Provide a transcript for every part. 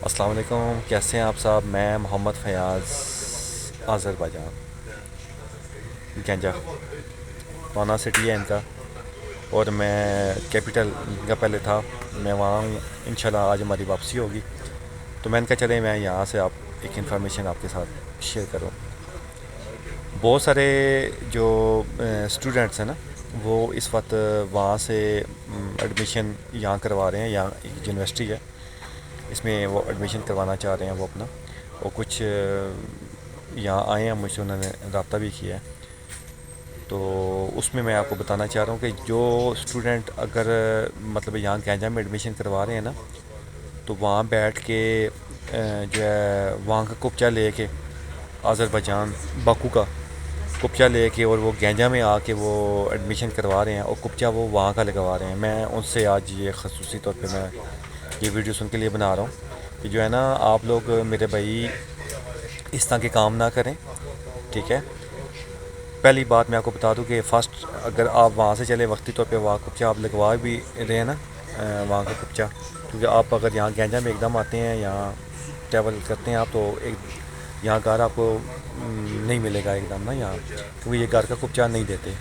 السلام علیکم، کیسے ہیں آپ صاحب؟ میں محمد فیاض، آذربائیجان، گنجا پانا سٹی ہے ان کا، اور میں کیپٹل کا پہلے تھا، میں وہاں ہوں۔ انشاءاللہ آج ہماری واپسی ہوگی، تو میں نے کہا چلے میں یہاں سے آپ ایک انفارمیشن آپ کے ساتھ شیئر کروں۔ بہت سارے جو اسٹوڈنٹس ہیں نا، وہ اس وقت وہاں سے ایڈمیشن یہاں کروا رہے ہیں، یہاں ایک یونیورسٹی ہے، اس میں وہ ایڈمیشن کروانا چاہ رہے ہیں وہ اپنا، اور کچھ یہاں آئے ہیں، مجھ سے انہوں نے رابطہ بھی کیا ہے۔ تو اس میں آپ کو بتانا چاہ رہا ہوں کہ جو اسٹوڈنٹ اگر مطلب یہاں گینجا میں ایڈمیشن کروا رہے ہیں نا، تو وہاں بیٹھ کے جو ہے وہاں کا کپچا لے کے، آذربائیجان باکو کا کپچا لے کے، اور وہ گینجا میں آ کے وہ ایڈمیشن کروا رہے ہیں، اور کپچا وہ وہاں کا لگوا رہے ہیں۔ میں ان سے آج یہ خصوصی طور پہ میں یہ ویڈیوز ان کے لیے بنا رہا ہوں کہ جو ہے نا آپ لوگ میرے بھائی اس طرح کے کام نہ کریں، ٹھیک ہے؟ پہلی بات میں آپ کو بتا دوں کہ فرسٹ اگر آپ وہاں سے چلے وقتی طور پہ وہاں کپچا آپ لگوا بھی رہے ہیں نا، وہاں کا کپچا، کیونکہ آپ اگر یہاں گینجا میں ایک دم آتے ہیں، یہاں ٹریول کرتے ہیں آپ، تو ایک یہاں گھر آپ کو نہیں ملے گا ایک دم نا یہاں، کیونکہ یہ گھر کا کپچا نہیں دیتے،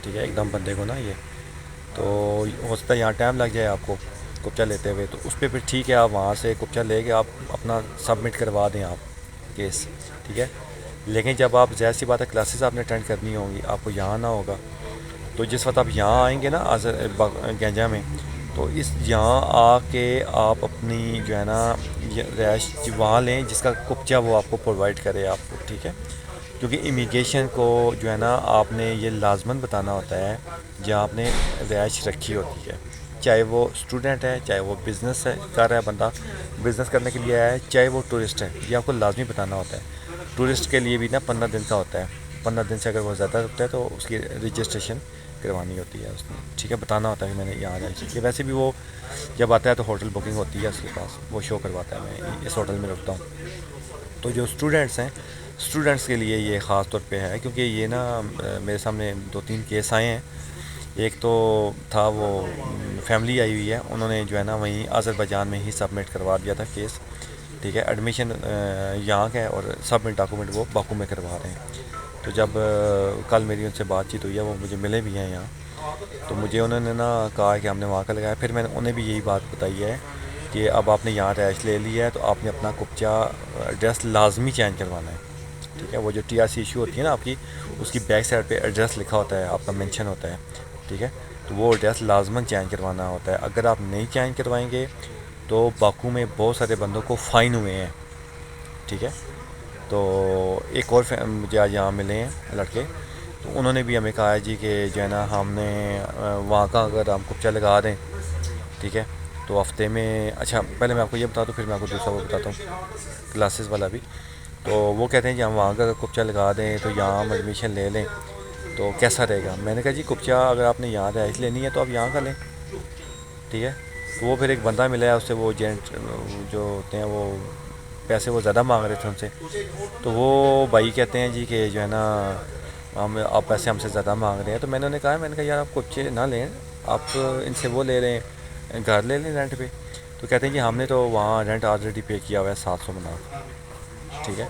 ٹھیک ہے؟ ایک دم بندے کو نا یہ تو ہو سکتا ہے یہاں ٹائم لگ جائے آپ کو کپچا لیتے ہوئے، تو اس پہ پھر ٹھیک ہے آپ وہاں سے کپچا لے کے آپ اپنا سبمٹ کروا دیں آپ کیس، ٹھیک ہے؟ لیکن جب آپ ظاہر سی بات ہے کلاسز آپ نے اٹینڈ کرنی ہوں گی، آپ کو یہاں نہ ہوگا، تو جس وقت آپ یہاں آئیں گے نا گینجا میں، تو اس یہاں آ کے آپ اپنی جو ہے نا رہائش وہاں لیں جس کا کپچا وہ آپ کو پرووائڈ کرے آپ کو، ٹھیک ہے؟ کیونکہ امیگریشن کو جو ہے نا آپ نے یہ لازماً بتانا ہوتا ہے جہاں آپ نے رہائش رکھی ہوتی ہے، چاہے وہ اسٹوڈنٹ ہے، چاہے وہ بزنس ہے کر رہا ہے بندہ، بزنس کرنے کے لیے آیا ہے، چاہے وہ ٹورسٹ ہے، یہ آپ کو لازمی بتانا ہوتا ہے۔ ٹورسٹ کے لیے بھی نا 15 دن کا ہوتا ہے، 15 دن سے اگر وہ زیادہ رکتا ہے تو اس کی رجسٹریشن کروانی ہوتی ہے اس نے، ٹھیک ہے؟ بتانا ہوتا ہے کہ میں نے یہاں رہائش کی، ویسے بھی وہ جب آتا ہے تو ہوٹل بکنگ ہوتی ہے اس کے پاس، وہ شو کرواتا ہے میں اس ہوٹل میں رکتا ہوں۔ تو جو اسٹوڈنٹس ہیں، اسٹوڈنٹس کے لیے یہ خاص طور پہ ہے، کیونکہ یہ نا میرے سامنے 2-3 کیس آئے ہیں۔ ایک تو تھا وہ فیملی آئی ہوئی ہے، انہوں نے جو ہے نا وہیں آذربائیجان میں ہی سبمٹ کروا دیا تھا کیس، ٹھیک ہے؟ ایڈمیشن یہاں کا ہے اور سبمٹ ڈاکومنٹ وہ باکو میں کروا رہے ہیں۔ تو جب کل میری ان سے بات چیت ہوئی ہے، وہ مجھے ملے بھی ہیں یہاں، تو مجھے انہوں نے نا کہا کہ ہم نے وہاں کا لگایا، پھر میں نے انہیں بھی یہی بات بتائی ہے کہ اب آپ نے یہاں رہائش لے لی ہے تو آپ نے اپنا کپچا ایڈریس لازمی چینج کروانا ہے، ٹھیک ہے؟ وہ جو ٹی آر سی ایشو ہوتی ہے نا آپ کی، اس کی بیک سائڈ پہ ایڈریس لکھا ہوتا ہے، آپ کا مینشن ہوتا ہے، ٹھیک ہے؟ تو وہ ایڈریس لازماً چینج کروانا ہوتا ہے۔ اگر آپ نہیں چینج کروائیں گے تو باکو میں بہت سارے بندوں کو فائن ہوئے ہیں، ٹھیک ہے؟ تو ایک اور مجھے آج یہاں ملے ہیں لڑکے، تو انہوں نے بھی ہمیں کہا ہے جی کہ جو ہے نا ہم نے وہاں کا اگر ہم کپچا لگا دیں، ٹھیک ہے؟ تو ہفتے میں، اچھا پہلے میں آپ کو یہ بتا دوں پھر میں آپ کو دوسرا وہ بتاتا ہوں کلاسز والا بھی۔ تو وہ کہتے ہیں جی ہم وہاں کا کپچا لگا دیں تو یہاں ہم ایڈمیشن لے لیں تو کیسا رہے گا؟ میں نے کہا جی کپچا اگر آپ نے یہاں رہائش لینی ہے تو آپ یہاں کا لیں، ٹھیک ہے؟ تو وہ پھر ایک بندہ ملا ہے، اس سے وہ جینٹ جو ہوتے ہیں وہ پیسے وہ زیادہ مانگ رہے تھے ان سے، تو وہ بھائی کہتے ہیں جی کہ جو ہے نا آپ پیسے ہم سے زیادہ مانگ رہے ہیں، تو میں نے انہیں کہا، میں نے کہا یار آپ کپچے نہ لیں، آپ ان سے وہ لے لیں، گھر لے لیں رینٹ پہ۔ تو کہتے ہیں جی ہم نے تو وہاں رینٹ آلریڈی پے کیا ہوا ہے 700 مناف، ٹھیک ہے؟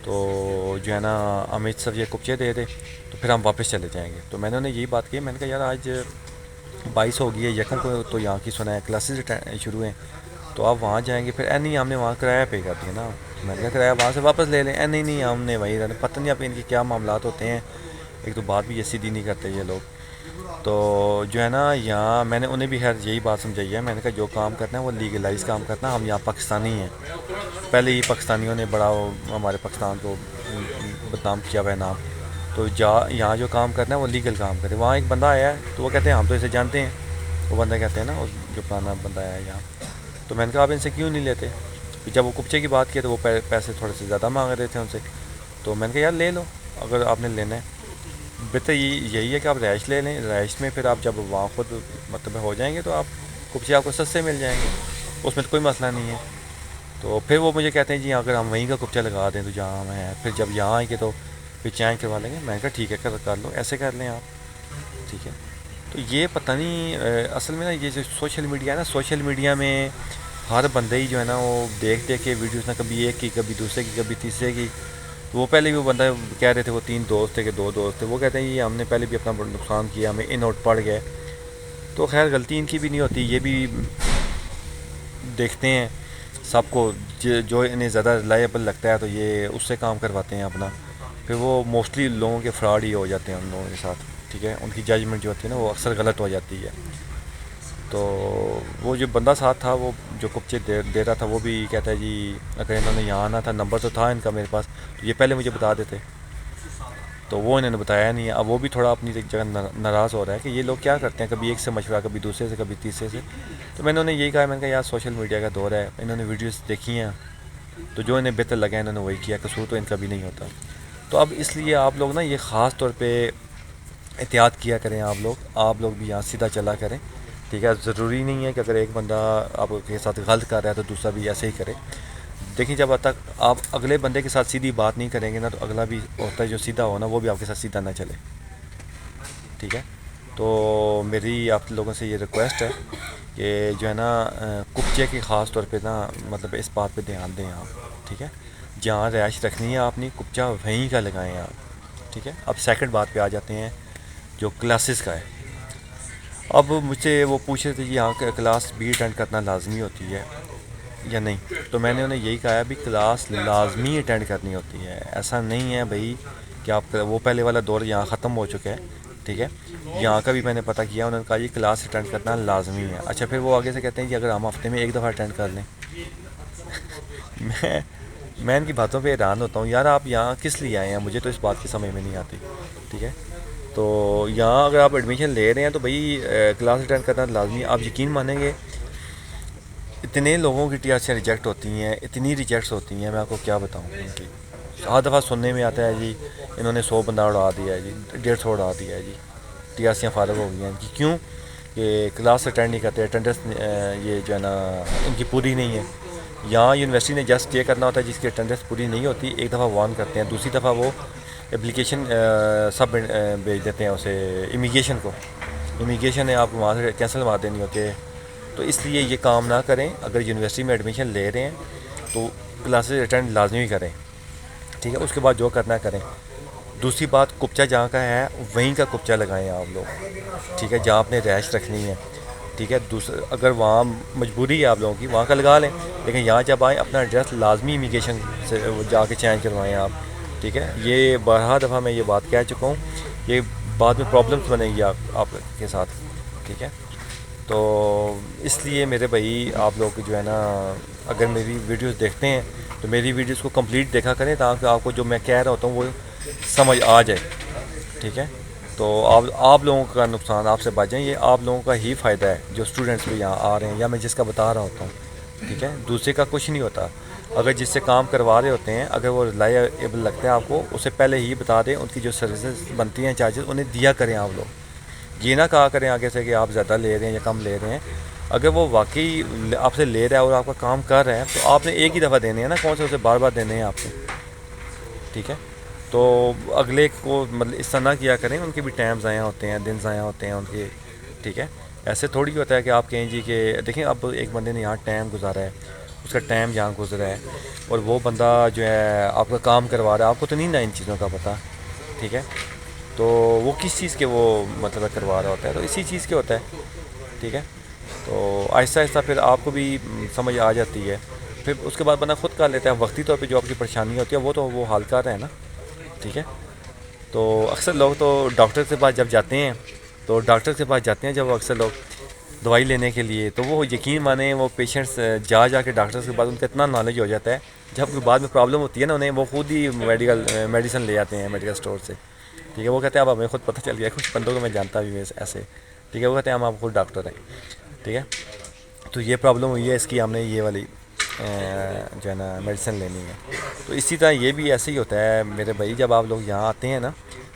تو جو ہے نا ہمیں سر یہ کپچے دے دے تو پھر ہم واپس چلے جائیں گے۔ تو میں نے انہیں یہی بات کی، میں نے کہا یار آج 22 ہو گئی ہے، یکم کو تو یہاں کی سنا ہے کلاسز شروع ہیں، تو آپ وہاں جائیں گے، پھر نہیں ہم نے وہاں کرایہ پے کر دیا نا، تو میں نے کہا کرایہ وہاں سے واپس لے لیں، نہیں ہم نے وہیں رہنا، پتہ نہیں آپ ان کے کیا معاملات ہوتے ہیں، ایک تو بات بھی یہ سیدھی نہیں کرتے یہ لوگ۔ تو جو ہے نا یہاں میں نے انہیں بھی خیر یہی بات سمجھائی ہے، میں نے کہا جو کام کرنا ہے وہ لیگلائز کام کرنا، ہم یہاں پاکستانی ہیں، پہلے ہی پاکستانیوں نے بڑا ہمارے پاکستان کو بدنام کیا ہوا ہے نام، تو یہاں جو کام کرنا ہے وہ لیگل کام کرے۔ وہاں ایک بندہ آیا ہے تو وہ کہتے ہیں ہم تو اسے جانتے ہیں، وہ بندہ کہتے ہیں نا جو پرانا بندہ آیا ہے یہاں، تو میں نے کہا آپ ان سے کیوں نہیں لیتے؟ جب وہ کپچے کی بات کی تو وہ پیسے تھوڑے سے زیادہ مانگ رہے تھے ان سے، تو میں نے کہا یار لے لو اگر آپ نے لینا ہے، بہتر یہی ہے کہ آپ رہائش لے لیں، رہائش میں پھر آپ جب وہاں خود مطلب ہو جائیں گے تو آپ کپچے آپ کو سستے مل جائیں گے، اس میں تو کوئی مسئلہ نہیں ہے۔ تو پھر وہ مجھے کہتے ہیں جی اگر ہم وہیں کا کپچا لگا دیں تو جہاں ہم ہیں، پھر جب یہاں آئیں گے تو پھر چینج کروا لیں گے۔ میں نے کہا ٹھیک ہے کر لو، ایسے کر لیں آپ، ٹھیک ہے؟ تو یہ پتہ نہیں اصل میں نا یہ جو سوشل میڈیا ہے نا، سوشل میڈیا میں ہر بندے ہی جو ہے نا وہ دیکھ دیکھ کے ویڈیوز نہ کبھی ایک کی کبھی دوسرے کی کبھی تیسرے کی. وہ پہلے بھی وہ بندہ کہہ رہے تھے وہ 3 دوست تھے کہ 2 دوست تھے, وہ کہتے ہیں یہ ہم نے پہلے بھی اپنا نقصان کیا, ہمیں ان آؤٹ پڑ گئے. تو خیر غلطی ان کی بھی نہیں ہوتی, یہ بھی دیکھتے ہیں سب کو جو انہیں زیادہ ریلائبل لگتا ہے تو یہ اس سے کام کرواتے ہیں اپنا. پھر وہ موسٹلی لوگوں کے فراڈ ہی ہو جاتے ہیں ان لوگوں کے ساتھ, ٹھیک ہے. ان کی ججمنٹ جو ہوتی ہے نا وہ اکثر غلط ہو جاتی ہے. تو وہ جو بندہ ساتھ تھا وہ جو کپچے دے رہا تھا وہ بھی کہتا ہے جی اگر انہوں نے یہاں آنا تھا, نمبر تو تھا ان کا میرے پاس, تو یہ پہلے مجھے بتا دیتے. تو وہ انہوں نے بتایا نہیں ہے. اب وہ بھی تھوڑا اپنی جگہ ناراض ہو رہا ہے کہ یہ لوگ کیا کرتے ہیں, کبھی ایک سے مشورہ کبھی دوسرے سے کبھی تیسرے سے. تو میں نے یہی کہا, میں نے کہا یار سوشل میڈیا کا دور ہے, انہوں نے ویڈیوز دیکھی ہیں تو جو انہیں بہتر لگا انہوں نے وہی کیا, قصور تو ان کا بھی نہیں ہوتا. تو اب اس لیے آپ لوگ نا یہ خاص طور پہ احتیاط کیا کریں. آپ لوگ بھی یہاں سیدھا چلا کریں, ٹھیک ہے. ضروری نہیں ہے کہ اگر ایک بندہ آپ کے ساتھ غلط کر رہا ہے تو دوسرا بھی ایسے ہی کرے. دیکھیں جب تک آپ اگلے بندے کے ساتھ سیدھی بات نہیں کریں گے نا تو اگلا بھی ہوتا ہے جو سیدھا ہو نا وہ بھی آپ کے ساتھ سیدھا نہ چلے, ٹھیک ہے. تو میری آپ لوگوں سے یہ ریکویسٹ ہے کہ جو ہے نا کپچے کی خاص طور پہ نا مطلب اس بات پہ دھیان دیں آپ, ٹھیک ہے. جہاں رہائش رکھنی ہے آپ نے کپچا وہیں کا لگائیں آپ, ٹھیک ہے. اب سیکنڈ بات پہ آ جاتے ہیں جو کلاسز کا ہے. اب مجھ سے وہ پوچھ رہے تھے کہ یہاں کلاس بھی اٹینڈ کرنا لازمی ہوتی ہے یا نہیں. تو میں نے انہیں یہی کہا بھی کلاس لازمی اٹینڈ کرنی ہوتی ہے, ایسا نہیں ہے بھائی کہ آپ وہ پہلے والا دور یہاں ختم ہو چکا ہے, ٹھیک ہے. یہاں کا بھی میں نے پتہ کیا, انہوں نے کہا یہ کلاس اٹینڈ کرنا لازمی ہے. اچھا پھر وہ آگے سے کہتے ہیں کہ اگر ہم ہفتے میں 1 دفعہ اٹینڈ کر لیں. میں ان کی باتوں پہ حیران ہوتا ہوں, یار آپ یہاں کس لیے آئے ہیں, مجھے تو اس بات کی سمجھ میں نہیں آتی, ٹھیک ہے. تو یہاں اگر آپ ایڈمیشن لے رہے ہیں تو بھائی کلاس اٹینڈ کرنا لازمی ہے. آپ یقین مانیں گے اتنے لوگوں کی ٹیچریں ریجیکٹ ہوتی ہیں, اتنی ریجیکٹس ہوتی ہیں, میں آپ کو کیا بتاؤں. ان کی ہر دفعہ سننے میں آتا ہے جی انہوں نے 100 بندہ اڑا دیا ہے جی, 150 اڑا دیا ہے جی, ٹیچریں فارغ ہو گئی ہیں. ان کی کیوں کہ کلاس اٹینڈ نہیں کرتے, اٹینڈنس یہ جو ہے نا ان کی پوری نہیں ہے. یہاں یونیورسٹی نے جسٹ یہ کرنا ہوتا ہے جس کی اٹینڈنس پوری نہیں ہوتی, ایک دفعہ وارن کرتے ہیں, دوسری دفعہ وہ اپلیکیشن سب بھیج دیتے ہیں اسے امیگریشن کو. امیگریشن نے آپ کو وہاں سے کینسل مار دینی ہوتی ہے. تو اس لیے یہ کام نہ کریں. اگر یونیورسٹی میں ایڈمیشن لے رہے ہیں تو کلاسز اٹینڈ لازمی کریں, ٹھیک ہے. اس کے بعد جو کرنا ہے کریں. دوسری بات کپچا جہاں کا ہے وہیں کا کپچا لگائیں آپ لوگ, ٹھیک ہے, جہاں اپنے رہائش رکھنی ہے, ٹھیک ہے. اگر وہاں مجبوری ہے آپ لوگوں کی وہاں کا لگا لیں, لیکن یہاں جب آئیں اپنا ایڈریس لازمی امیگریشن سے جا کے چینج کروائیں آپ, ٹھیک ہے. یہ بارہا دفعہ میں یہ بات کہہ چکا ہوں, یہ بعد میں پرابلمس بنے گی آپ کے ساتھ, ٹھیک ہے. تو اس لیے میرے بھائی آپ لوگ جو ہے نا اگر میری ویڈیوز دیکھتے ہیں تو میری ویڈیوز کو کمپلیٹ دیکھا کریں تاکہ آپ کو جو میں کہہ رہا ہوتا ہوں وہ سمجھ آ جائے, ٹھیک ہے. تو آپ لوگوں کا نقصان آپ سے بچ جائیں, یہ آپ لوگوں کا ہی فائدہ ہے جو اسٹوڈنٹس بھی یہاں آ رہے ہیں یا میں جس کا بتا رہا ہوتا ہوں, ٹھیک ہے. دوسرے کا کچھ نہیں ہوتا. اگر جس سے کام کروا رہے ہوتے ہیں اگر وہ ریلائبل لگتا ہے آپ کو, اسے پہلے ہی بتا دیں. ان کی جو سروسز بنتی ہیں چارجز انہیں دیا کریں آپ لوگ. یہ نہ کہا کریں آگے سے کہ آپ زیادہ لے رہے ہیں یا کم لے رہے ہیں. اگر وہ واقعی آپ سے لے رہا ہے اور آپ کا کام کر رہے ہیں تو آپ نے ایک ہی دفعہ دینے ہیں نا, کون سے اسے بار بار دینے ہیں آپ کو, ٹھیک ہے. تو اگلے کو مطلب اس طرح نہ کیا کریں, ان کے بھی ٹائم ضائع ہوتے ہیں, دن ضائع ہوتے ہیں ان کے, ٹھیک ہے. ایسے تھوڑی ہوتا ہے کہ آپ کہیں جی کہ دیکھیں اب ایک بندے نے یہاں ٹائم گزارا ہے, اس کا ٹائم یہاں گزرا ہے, اور وہ بندہ جو ہے آپ کا کام کروا رہا ہے, آپ کو تو نہیں نا ان چیزوں کا پتہ, ٹھیک ہے. تو وہ کس چیز کے وہ مطلب کروا رہا ہوتا ہے, تو اسی چیز کے ہوتا ہے, ٹھیک ہے. تو آہستہ آہستہ پھر آپ کو بھی سمجھ آ جاتی ہے. پھر اس کے بعد بندہ خود کر لیتا ہے. وقتی طور پہ جو آپ کی پریشانی ہوتی ہے وہ تو وہ حل کر رہے ہیں نا, ٹھیک ہے. تو اکثر لوگ تو ڈاکٹر کے پاس جب جاتے ہیں تو ڈاکٹر کے پاس جاتے ہیں جب اکثر لوگ دوائی لینے کے لیے, تو وہ یقین مانیں وہ پیشنٹس جا کے ڈاکٹر کے بعد ان کا اتنا نالج ہو جاتا ہے, جب بعد میں پرابلم ہوتی ہے نا انہیں, وہ خود ہی میڈیسن لے آتے ہیں میڈیکل اسٹور سے, ٹھیک ہے. وہ کہتے ہیں اب ہمیں خود پتہ چل گیا, کچھ بندوں کو میں جانتا بھی ایسے, ٹھیک ہے. وہ کہتے ہیں ہم آپ خود ڈاکٹر ہیں, ٹھیک ہے. تو یہ پرابلم ہوئی ہے, اس کی ہم نے یہ والی جو ہے نا میڈیسن لینی ہے. تو اسی طرح یہ بھی ایسے ہی ہوتا ہے میرے بھائی, جب آپ لوگ یہاں آتے ہیں نا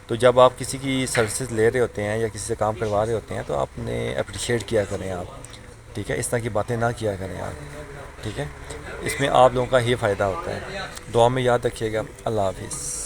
تو جب آپ کسی کی سروسز لے رہے ہوتے ہیں یا کسی سے کام کروا رہے ہوتے ہیں تو آپ نے اپریشیٹ کیا کریں آپ, ٹھیک ہے. اس طرح کی باتیں نہ کیا کریں آپ, ٹھیک ہے. اس میں آپ لوگوں کا ہی فائدہ ہوتا ہے. دعا میں یاد رکھیے گا. اللہ حافظ.